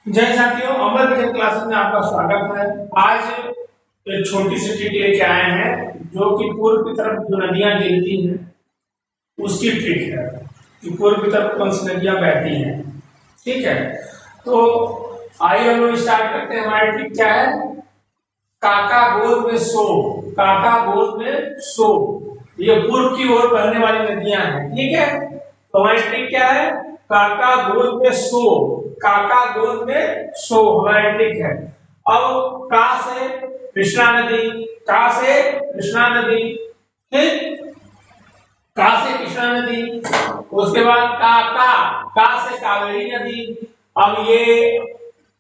जय साथियों, अमर vision classes में आपका स्वागत है। आज एक छोटी सी ट्रिक लेके आए हैं जो कि पूर्व की तरफ जो नदियां गिरती हैं उसकी ट्रिक है कि पूर्व की तरफ कौन सी नदियां बहती हैं। ठीक है, तो आइए हम लोग स्टार्ट करते हैं। हमारी ट्रिक क्या है? काका गोद में सो, काका गोद में सो। ये पूर्व की ओर बहने वाली नदियां हैं। ठीक है, तो हमारी ट्रिक क्या है? काका गोद में सो, काका गोद में सो हमारी ट्रिक है। अब का से कृष्णा नदी, का से कृष्णा नदी, ठीक, का से कृष्णा नदी। उसके बाद का से कावेरी नदी। अब ये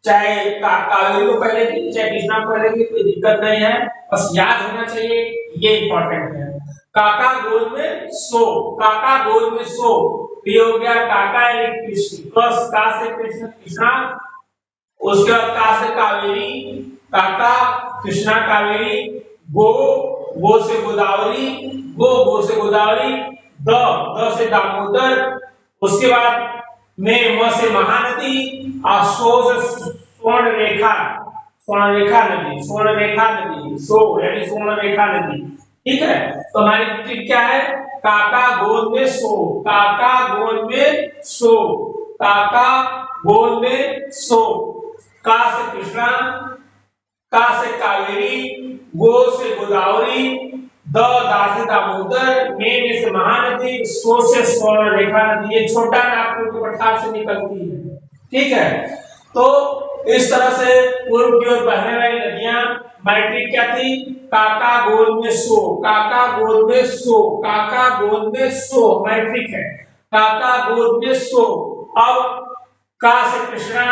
चाहे कावेरी को पहले की चाहे कृष्णा को पहले की कोई दिक्कत नहीं है, बस याद होना चाहिए, ये इंपॉर्टेंट है। काका गोद में सो, काका गोद में सो, ये हो गया काका यानी कृष्ण प्लस का से कृष्ण कृष्णा। उसके बाद का से कावेरी, काका कृष्णा कावेरी, गो से गोदावरी, गो से गोदावरी, द से दामोदर। उसके बाद में म से महानदी और सो से स्वर्ण रेखा, स्वर्ण रेखा नदी, स्वर्ण रेखा नदी, सो यानी स्वर्ण रेखा नदी। ठीक है, तो हमारी ट्रिक क्या है? काका गोद में सो, काका गोद में सो, काका गोद में सो। का से कृष्णा, का से कावेरी, गो से गोदावरी, दा से दामोदर, में से महानदी, सो से स्वर्ण रेखा नदी। ये छोटा नागपुर के पठार से निकलती है। ठीक है, तो इस तरह से पूर्व की ओर बहने वाली नदियां। मैट्रिक क्या थी? काका गोद में सो, काका गोद में सो, काका गोद में सो मैट्रिक है, काका गोद में सो। अब का से कृष्णा,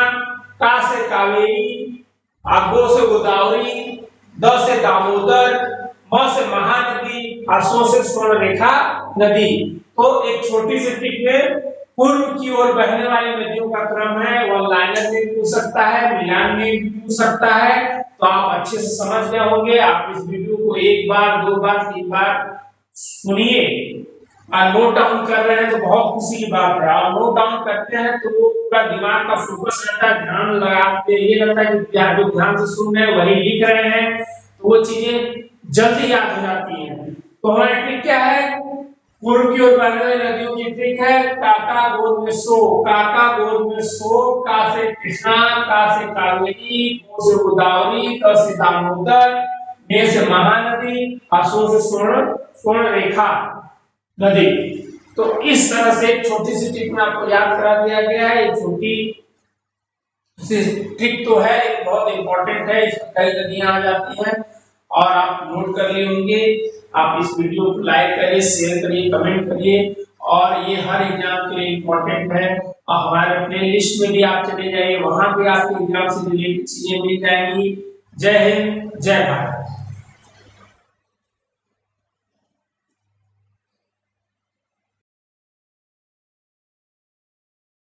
का से कावेरी, गो से गोदावरी, द से दामोदर, म से महानदी और सो से स्वर्ण रेखा नदी। तो एक छोटी सी ट्रिक में पूर्व की ओर बहने वाली नदियों का क्रम है, वन लाइनर में भी पूछ सकता है, मिलान में भी पूछ सकता है। तो आप अच्छे से समझ गए होंगे। आप इस वीडियो को एक बार, दो बार, तीन बार सुनिए और नोट डाउन कर रहे हैं तो बहुत खुशी की बात है। आप नोट डाउन करते हैं तो वो पूरा दिमाग का फोकस रहता है, ध्यान लगाते, ये लगता है कि जो ध्यान से सुन रहे हैं वही लिख रहे हैं, तो वो चीजें जल्दी याद हो जाती हैं। तो हमारी ट्रिक क्या है? पूर्व की ओर बहने वाली नदियों की ट्रिक है काका गोद में सो, काका गोद में सो। का से कृष्णा, का से कावेरी, गो से गोदावरी, क से दामोदर, में से महानदी और सो से स्वर्ण स्वर्ण रेखा नदी। तो इस तरह से एक छोटी सी ट्रिक में आपको याद करा दिया गया है। ये छोटी सी ट्रिक तो है, बहुत इंपॉर्टेंट है, इसमें कई नदियां आ जाती हैं और आप नोट कर लिए होंगे। आप इस वीडियो को लाइक करिए, शेयर करिए, कमेंट करिए, और ये हर एग्जाम के लिए इंपॉर्टेंट है। और हमारे अपने लिस्ट में भी आप चले जाइए, वहां पे आपको एग्जाम से रिलेटेड चीजें मिल जाएंगी। जय हिंद, जय भारत।